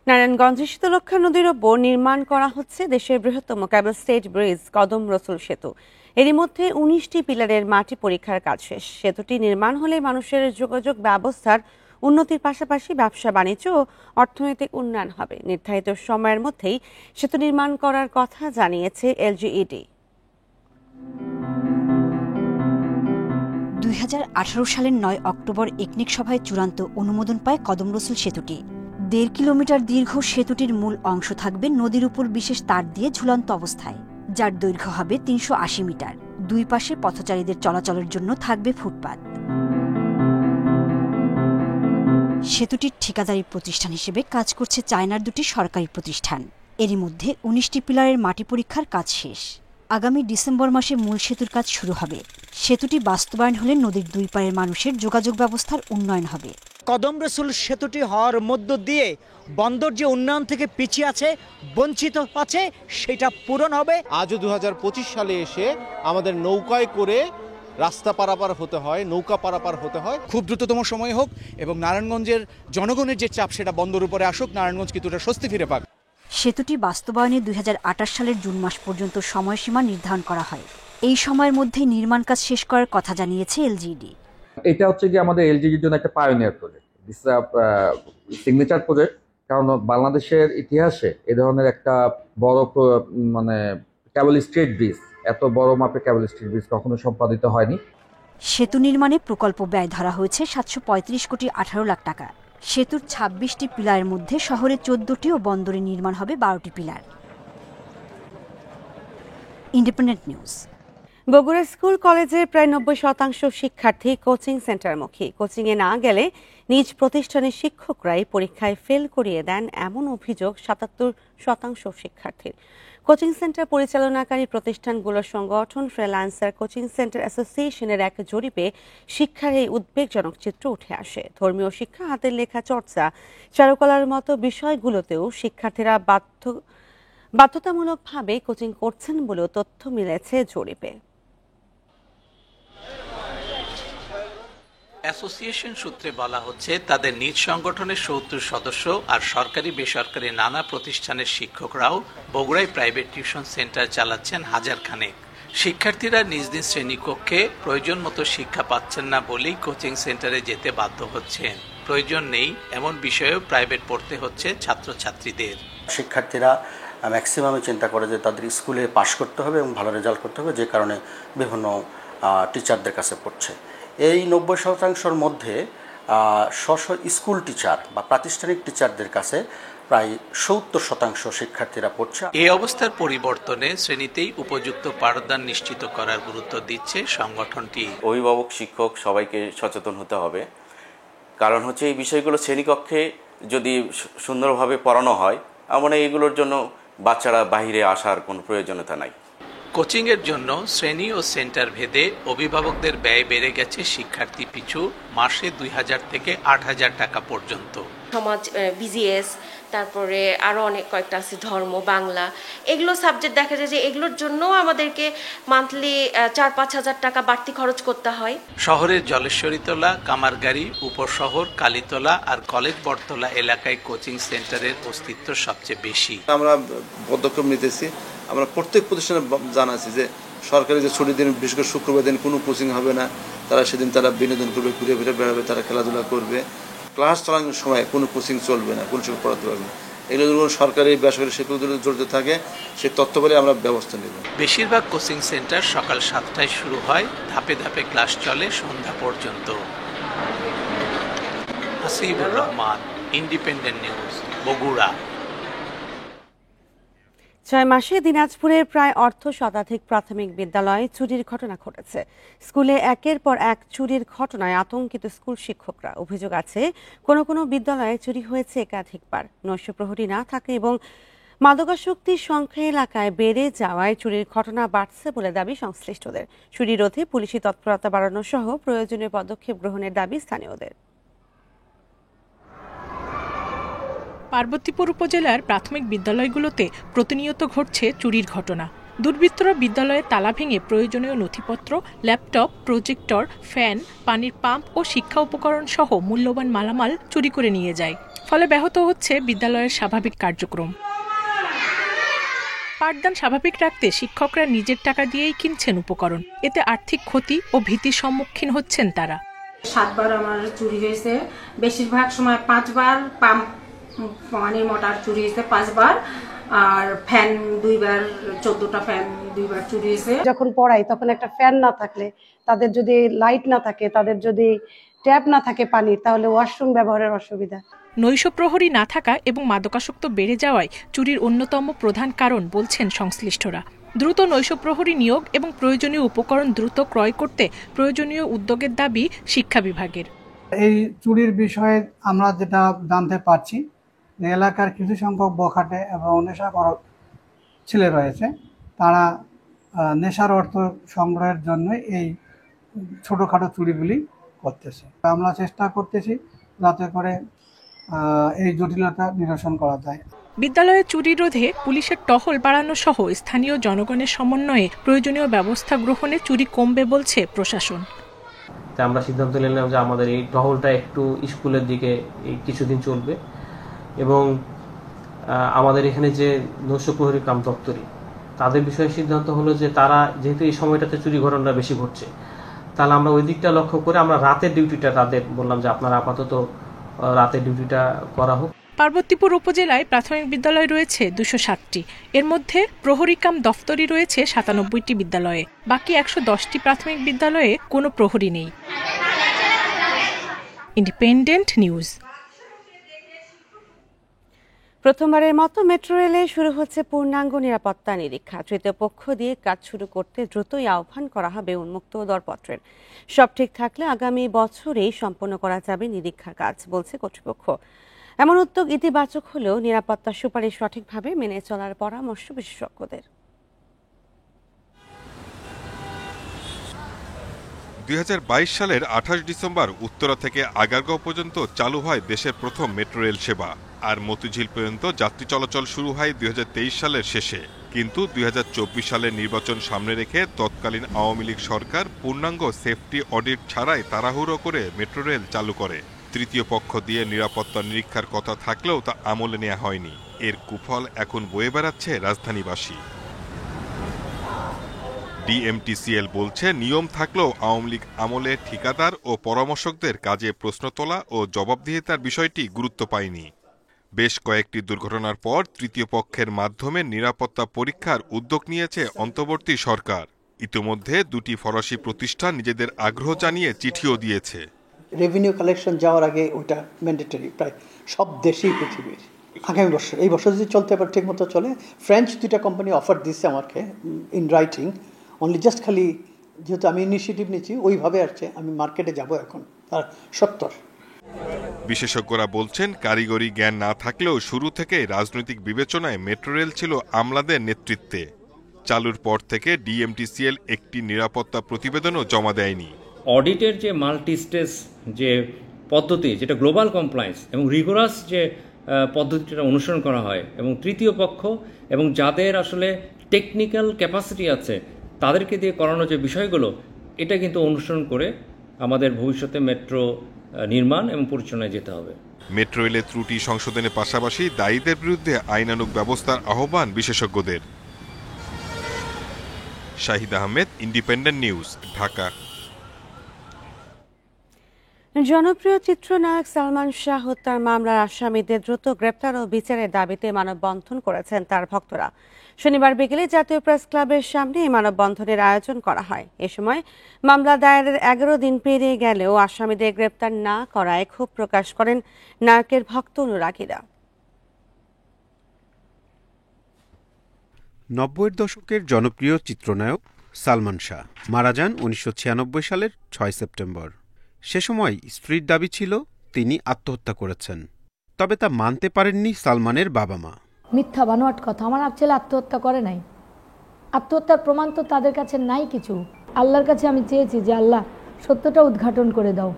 নারায়ণগঞ্জে শীতলক্ষ্যা নদীর ওপর নির্মাণ করা হচ্ছে দেশের বৃহত্তম কেবল স্টেট ব্রিজ কদম রসুল সেতু। এরই মধ্যে 19টি পিলারের মাটি পরীক্ষার কাজ শেষ। সেতুটি নির্মাণ হলে মানুষের যোগাযোগ ব্যবস্থার উন্নতির পাশাপাশি ব্যবসা বাণিজ্য ও অর্থনৈতিক উন্নয়ন হবে। নির্ধারিত সময়ের মধ্যেই সেতু নির্মাণ করার কথা জানিয়েছে এলজিইডি। 2018 সালের 9 অক্টোবর একনেক সভায় চূড়ান্ত অনুমোদন পায় কদম রসুল সেতুটি। 1.5 কিলোমিটার দীর্ঘ সেতুটির মূল অংশ থাকবে নদীর উপর বিশেষ তার দিয়ে ঝুলন্ত অবস্থায়, যার দৈর্ঘ্য হবে 380 মিটার। দুই পাশে পথচারীদের চলাচলের জন্য থাকবে ফুটপাত। সেতুটির ঠিকাদারি প্রতিষ্ঠান হিসেবে কাজ করছে চায়নার দুটি সরকারি প্রতিষ্ঠান। এরই মধ্যে 19টি পিলারের মাটি পরীক্ষার কাজ শেষ। আগামী ডিসেম্বর মাসে মূল সেতুর কাজ শুরু হবে। সেতুটি বাস্তবায়ন হলে নদীর দুই পাড়ের মানুষের যোগাযোগ ব্যবস্থার উন্নয়ন হবে। কদম রসুল সেতুটি হওয়ার মধ্য দিয়ে বন্দর যে উন্নয়ন থেকে পিছিয়ে আছে, বঞ্চিত আছে, সেটা পূরণ হবে। আজও 2025 সালে এসে আমাদের নৌকায় করে রাস্তা পারাপার হতে হয়, নৌকা পারাপার হতে হয়। খুব দ্রুততম সময় হোক এবং নারায়ণগঞ্জের জনগণের যে চাপ সেটা বন্দর উপরে আসুক, নারায়ণগঞ্জ কিছুটা স্বস্তি ফিরে পাক। সেতুটি বাস্তবায়নে 2028 সালের জুন মাস পর্যন্ত সময়সীমা নির্ধারণ করা হয়। এই সময়ের মধ্যে নির্মাণ কাজ শেষ করার কথা জানিয়েছে এলজিইডি। এটা হচ্ছে কি আমাদের এলজিইডির জন্য একটা pioneer project, this is a signature project. কারণ বাংলাদেশের ইতিহাসে এ ধরনের একটা বড় কেবল স্ট্রিট ব্রিজ, এত বড় মাপের কেবল স্ট্রিট ব্রিজ কখনো সম্পাদিত হয়নি। সেতু নির্মাণে প্রকল্প ব্যয় ধরা হয়েছে 735 কোটি 18 লাখ টাকা। সেতুর 26টি পিলারের মধ্যে শহরে 14টি ও বন্দরে নির্মাণ হবে 12টি pillar. Independent News. Bogura school কলেজের প্রায় 90% শিক্ষার্থী কোচিং সেন্টারমুখী। কোচিংয়ে না গেলে নিজ প্রতিষ্ঠানের শিক্ষকরাই পরীক্ষায় ফেল করিয়ে দেন, এমন অভিযোগ 77% শিক্ষার্থীর। কোচিং সেন্টার পরিচালনাকারী প্রতিষ্ঠানগুলোর সংগঠন ফ্রিল্যান্সার কোচিং সেন্টার অ্যাসোসিয়েশনের এক জরিপে শিক্ষার এই উদ্বেগজনক চিত্র উঠে আসে। ধর্মীয় শিক্ষা, হাতের লেখা চর্চা, চারুকলার মতো বিষয়গুলোতেও শিক্ষার্থীরা বাধ্যতামূলকভাবে কোচিং করছেন বলেও তথ্য মিলেছে জরিপে। অ্যাসোসিয়েশন সূত্রে বলা হচ্ছে, তাদের নিজ সংগঠনের 70 সদস্য আর সরকারি বেসরকারি নানা প্রতিষ্ঠানের শিক্ষকরাও বগুড়ায় প্রাইভেট টিউশন সেন্টার চালাচ্ছেন হাজার খানেক। শিক্ষার্থীরা নিজ নিজ শ্রেণীকক্ষে প্রয়োজন মতো শিক্ষা পাচ্ছেন না বলেই কোচিং সেন্টারে যেতে বাধ্য হচ্ছেন। প্রয়োজন নেই এমন বিষয়েও প্রাইভেট পড়তে হচ্ছে ছাত্রছাত্রীদের। শিক্ষার্থীরা ম্যাক্সিমামে চিন্তা করে যে তাদের স্কুলে পাশ করতে হবে এবং ভালো রেজাল্ট করতে হবে, যে কারণে বিভিন্ন টিচারদের কাছে পড়ছে। এই 90%-র মধ্যে স্কুল টিচার বা প্রাতিষ্ঠানিক টিচারদের কাছে প্রায় 70% শিক্ষার্থীরা পড়ছে। এই অবস্থার পরিবর্তনে শ্রেণীতেই উপযুক্ত পাঠদান নিশ্চিত করার গুরুত্ব দিচ্ছে সংগঠনটি। অভিভাবক, শিক্ষক সবাইকে সচেতন হতে হবে। কারণ হচ্ছে এই বিষয়গুলো শ্রেণীকক্ষে যদি সুন্দরভাবে পড়ানো হয়, মানে এগুলোর জন্য বাচ্চারা বাহিরে আসার কোনো প্রয়োজনীয়তা নাই। কোচিংয়ের জন্য শ্রেণী ও সেন্টার ভেদে অভিভাবকদের ব্যয় বেড়ে গেছে শিক্ষার্থী পিছু মাসে 2000 থেকে 8000 টাকা পর্যন্ত। সমাজ, বিজিএস, তারপরে আরও অনেক কয়েকটা আছে, ধর্ম, বাংলা, এগুলো সাবজেক্ট দেখা যায় যে এগুলোর জন্য আমাদেরকে মান্থলি 4-5 হাজার টাকা বাড়তি খরচ করতে হয়। শহরের জলেশ্বরীতলা, কামারগাড়ি, উপশহর, কালীতলা আর কলেজ বটতলা এলাকায় কোচিং সেন্টারের অস্তিত্ব সবচেয়ে বেশি। আমরা পদক্ষেপ নিতেছি। আমরা প্রত্যেক প্রতিষ্ঠানে জানাচ্ছি যে সরকারি যে ছুটির দিন, বিশেষ করে শুক্রবার দিন কোনো কোচিং হবে না। তারা সেদিন তারা বিনোদন করবে, ঘুরে ফিরে বেড়াবে, তারা খেলাধুলা করবে। ক্লাস চালানোর সময় কোনো কোচিং চলবে না, কোনো শিক্ষক পড়াতে পারবে না। এগুলো যখন সরকারি বেসরকারি শিক্ষকদের জড়িত থাকে, সেই তথ্য বলে আমরা ব্যবস্থা নেব। বেশিরভাগ কোচিং সেন্টার সকাল 7টায় শুরু হয়, ধাপে ধাপে ক্লাস চলে সন্ধ্যা পর্যন্ত। Hasibur Rahman, Independent News, Bogura. 6 মাসে দিনাজপুরের প্রায় অর্ধশতাধিক প্রাথমিক বিদ্যালয়ে চুরির ঘটনা ঘটেছে। স্কুলে একের পর এক চুরির ঘটনায় আতঙ্কিত স্কুল শিক্ষকরা। অভিযোগ আছে, কোনো বিদ্যালয়ে চুরি হয়েছে একাধিকবার। নৈশ প্রহরী না থাকে এবং মাদকাসক্তির সংখ্যা এলাকায় বেড়ে যাওয়ায় চুরির ঘটনা বাড়ছে বলে দাবি সংশ্লিষ্টদের। চুরি রোধে পুলিশি তৎপরতা বাড়ানো সহ প্রয়োজনীয় পদক্ষেপ গ্রহণের দাবি স্থানীয়দের। পার্বতীপুর উপজেলার প্রাথমিক বিদ্যালয়গুলোতে প্রতিনিয়ত ঘটছে চুরির ঘটনা। দুর্বৃত্তরা বিদ্যালয়ে তালা ভেঙে প্রয়োজনীয় নথিপত্র, ল্যাপটপ, প্রজেক্টর, ফ্যান, পানির পাম্প ও শিক্ষা উপকরণ সহ মূল্যবান মালামাল চুরি করে নিয়ে যায়। ফলে ব্যাহত হচ্ছে বিদ্যালয়ের স্বাভাবিক কার্যক্রম। পাঠদান স্বাভাবিক রাখতে শিক্ষকরা নিজের টাকা দিয়েই কিনছেন উপকরণ। এতে আর্থিক ক্ষতি ও ভীতির সম্মুখীন হচ্ছেন তারা। 7 বার আমার চুরি হয়েছে, বেশিরভাগ সময় 5 বার পাম্প পানির মোটর চুরি হয়েছে 5 বার, আর ফ্যান 2 বার, 14টা ফ্যান 2 বার চুরি হয়েছে। যখন পড়াই তখন একটা ফ্যান না থাকলে, তাদের যদি লাইট না থাকে, তাদের যদি ট্যাপ না থাকে পানির, তাহলে ওয়াশরুম ব্যবহারের অসুবিধা। নৈশ প্রহরী না থাকা এবং মাদকাসক্ত বেড়ে যাওয়ায় চুরির অন্যতম প্রধান কারণ বলছেন সংশ্লিষ্টরা। দ্রুত নৈশ প্রহরী নিয়োগ এবং প্রয়োজনীয় উপকরণ দ্রুত ক্রয় করতে প্রয়োজনীয় উদ্যোগের দাবি শিক্ষা বিভাগের। এই চুরির বিষয়ে আমরা যেটা জানতে পারছি, এলাকার কিছু সংখ্যক বখাটে এবং নেশাখোর ছেলে রয়েছে, তারা নেশার অর্থ সংগ্রহের জন্য এই ছোটোখাটো চুরিগুলি করতেছে। আমরা চেষ্টা করতেছি যাতে করে এই জটিলতা নিরসন করা যায়। বিদ্যালয়ে চুরি রোধে পুলিশের টহল বাড়ানো সহ স্থানীয় জনগণের সমন্বয়ে প্রয়োজনীয় ব্যবস্থা গ্রহণে চুরি কমবে বলছে প্রশাসন। আমরা সিদ্ধান্ত নিলাম যে আমাদের এই টহলটা একটু স্কুলের দিকে কিছুদিন চলবে এবং আমাদের এখানে যে নৈশ প্রহরী কাম দপ্তরি, তাদের বিষয়ে সিদ্ধান্ত হলো যে তারা যেহেতু এই সময়টাতে চুরি ঘটনা বেশি ঘটছে, তাহলে আমরা ওই দিকটা লক্ষ্য করে আমরা রাতের ডিউটিটা তাদের বললাম যে আপনারা আপাতত রাতের ডিউটিটা করা হোক। পার্বতীপুর উপজেলায় প্রাথমিক বিদ্যালয় রয়েছে 207টি। এর মধ্যে প্রহরী কাম দফতরি রয়েছে 97টি বিদ্যালয়ে। বাকি 110টি প্রাথমিক বিদ্যালয়ে কোনো প্রহরী নেই। Independent news. প্রথমবারের মতো মেট্রো রেলে শুরু হচ্ছে পূর্ণাঙ্গ নিরাপত্তা নিরীক্ষা। তৃতীয় পক্ষ দিয়ে কাজ শুরু করতে দ্রুতই আহ্বান করা হবে উন্মুক্ত দরপত্রের। সব ঠিক থাকলে আগামী বছরেই সম্পন্ন করা যাবে নিরীক্ষার কাজ, বলছে কর্তৃপক্ষ। এমন উদ্যোগ ইতিবাচক হলেও নিরাপত্তার সুপারিশ সঠিকভাবে মেনে চলার পরামর্শ বিশেষজ্ঞদের। 2022 সালের 28 ডিসেম্বর উত্তরা থেকে আগারগাঁও পর্যন্ত চালু হয় দেশের প্রথম মেট্রো রেল সেবা, আর মতিঝিল পর্যন্ত যাত্রী চলাচল শুরু হয় 2023 সালের শেষে। কিন্তু 2024 সালের নির্বাচন সামনে রেখে তৎকালীন আওয়ামী লীগ সরকার পূর্ণাঙ্গ সেফটি অডিট ছাড়াই তাড়াহুড়ো করে মেট্রো রেল চালু করে। তৃতীয় পক্ষ দিয়ে নিরাপত্তা নিরীক্ষার কথা থাকলেও তা আমলে নেওয়া হয়নি। এর কুফল এখন বয়ে বেড়াচ্ছে রাজধানীবাসী। ডিএমটিসিএল বলছে, নিয়ম থাকলেও আওয়ামী লীগ আমলে ঠিকাদার ও পরামর্শকদের কাজে প্রশ্ন তোলা ও জবাবদিহিতার বিষয়টি গুরুত্ব পায়নি। বেশ কয়েকটি দুর্ঘটনার পর তৃতীয় পক্ষের মাধ্যমে নিরাপত্তা পরীক্ষার উদ্যোগ নিয়েছে অন্তর্বর্তী সরকার। ইতিমধ্যে 2টি ফরাসি প্রতিষ্ঠান নিজেদের আগ্রহ জানিয়ে চিঠিও দিয়েছে। রেভিনিউ কালেকশন যাওয়ার আগে ওইটা ম্যান্ডেটরি প্রায় সব দেশেই পৃথিবীর। আগামী বছর, এই বছর যদি চলতে পারে, ঠিক মতো চলে। ফ্রেঞ্চ 2টা কোম্পানি অফার দিচ্ছে আমাকে ইন রাইটিং, অনলি জাস্ট খালি যেহেতু আমি ইনিশিয়েটিভ নিচ্ছি ওইভাবে আসছে, আমি মার্কেটে যাব এখন তার 70। বিশেষজ্ঞরা বলছেন, কারিগরি জ্ঞান না থাকলেও শুরু থেকে রাজনৈতিক বিবেচনায় মেট্রো রেল ছিল আমলাদের নেতৃত্বে। চালুর পর থেকে ডিএমটিসিএল একটি নিরাপত্তা প্রতিবেদনও জমা দেয়নি। অডিটের যে মাল্টি স্টেজ যে পদ্ধতি, যেটা গ্লোবাল কমপ্লায়েন্স এবং রিগোরাস যে পদ্ধতিটা অনুসরণ করা হয়, এবং তৃতীয় পক্ষ এবং যাদের আসলে টেকনিক্যাল ক্যাপাসিটি আছে তাদেরকে দিয়ে করানো যে বিষয়গুলো, এটা কিন্তু অনুসরণ করে আমাদের ভবিষ্যতে মেট্রো নির্মাণ এবং পরিচালনায় যেতে হবে। মেট্রো রেলের ত্রুটি সংশোধনের পাশাপাশি দায়ীদের বিরুদ্ধে আইনানুগ ব্যবস্থার আহ্বান বিশেষজ্ঞদের। Shahid Ahmed, independent News, Dhaka. জনপ্রিয় চিত্রনায়ক সালমান শাহ হত্যার মামলার আসামিদের দ্রুত গ্রেপ্তার ও বিচারের দাবিতে মানববন্ধন করেছেন তার ভক্তরা। শনিবার বিকেলে জাতীয় প্রেস ক্লাবের সামনে এই মানববন্ধনের আয়োজন করা হয়। এ সময় মামলা দায়েরের 11 দিন পেরিয়ে গেলেও আসামিদের গ্রেপ্তার না করায় ক্ষোভ প্রকাশ করেন নায়কের ভক্ত অনুরাগীরা। 90-এর দশকের জনপ্রিয় চিত্রনায়ক সালমান শাহ মারা যান 1996 সালের 6 সেপ্টেম্বর। সে সময় স্ত্রীর দাবি ছিল তিনি আত্মহত্যা করেছেন, তবে তা মানতে পারেননি সালমানের বাবা মা। মিথ্যা বানোয়াট কথা, আমার ছেলে আত্মহত্যা করে নাই। আত্মহত্যার প্রমাণ তো তাদের কাছে নাই কিছু। আল্লাহর কাছে আমি চেয়েছি যে আল্লাহ সত্যটা উদ্ঘাটন করে দাও।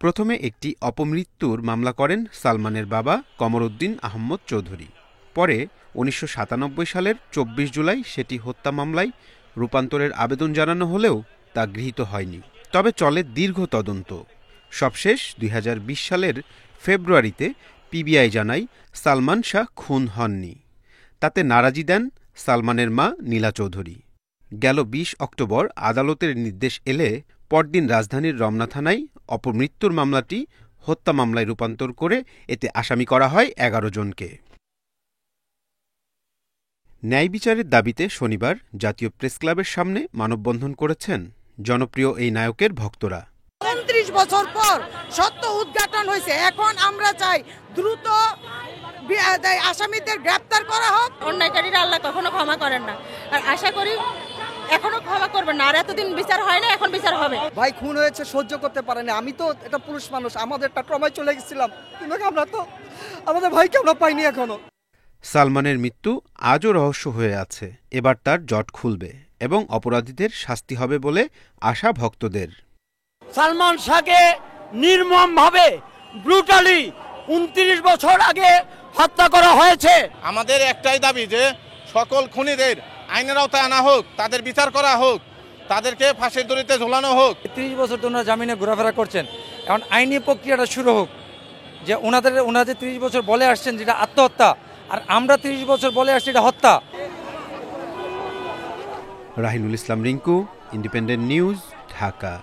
প্রথমে একটি অপমৃত্যুর মামলা করেন সালমানের বাবা কমরউদ্দিন আহমদ চৌধুরী। পরে ১৯৯৭ সালের ২৪ জুলাই সেটি হত্যা মামলায় রূপান্তরের আবেদন জানানো হলেও তা গৃহীত হয়নি। তবে চলে দীর্ঘ তদন্ত। সবশেষ ২০২০ সালের ফেব্রুয়ারিতে পিবিআই জানায় সালমান শাহ খুন হননি। তাতে নারাজি দেন সালমানের মা নীলা চৌধুরী। গেল ২০ অক্টোবর আদালতের নির্দেশ এলে পরদিন রাজধানীর রমনা থানায় অপমৃত্যুর মামলাটি হত্যা মামলায় রূপান্তর করে এতে আসামি করা হয় ১১ জনকে। ন্যায় বিচারের দাবিতে শনিবার জাতীয় প্রেসক্লাবের সামনে মানববন্ধন করেছেন জনপ্রিয় এই নায়কের ভক্তরা। ২৯ বছর পর সত্য উদ্ঘাটন হয়েছে, এখন আমরা চাই দ্রুত আসামিদের গ্রেপ্তার করা হোক। অন্যায়কারীরা আল্লাহ কখনো ক্ষমা করেন না, আর আশা করি এখনো ক্ষমা করবেন না। আর এতদিন বিচার হয় না, এখন বিচার হবে। ভাই খুন হয়েছে, সহ্য করতে পারে না। আমি তো এটা পুরুষ মানুষ, আমাদের একটা ট্রমায় চলে গেছিলাম, কিন্তু আমরা তো আমাদের ভাইকে আমরা পাইনি এখনো। সালমানের মৃত্যু আজও রহস্য হয়ে আছে। এবার তার জট খুলবে এবং অপরাধীদের শাস্তি হবে বলে আশা ভক্তদের। সালমান শাহকে নির্মমভাবে ব্রুটালি ২৯ বছর আগে হত্যা করা হয়েছে। আমাদের একটাই দাবি যে সকল খুনিদের আইনের আওতায় আনা হোক, তাদের বিচার করা হোক, তাদেরকে ফাঁসির দড়িতে ঝোলানো হোক। ৩০ বছর তো ওনারা জামিনে ঘোরাফেরা করছেন, এখন আইনি প্রক্রিয়াটা শুরু হোক। যে ওনাদের ৩০ বছর বলে আসছেন যেটা আত্মহত্যা, আর আমরা ৩০ বছর বলে আসছি এটা হত্যা। রাহিনুল ইসলাম রিঙ্কু, ইন্ডিপেন্ডেন্ট নিউজ, ঢাকা।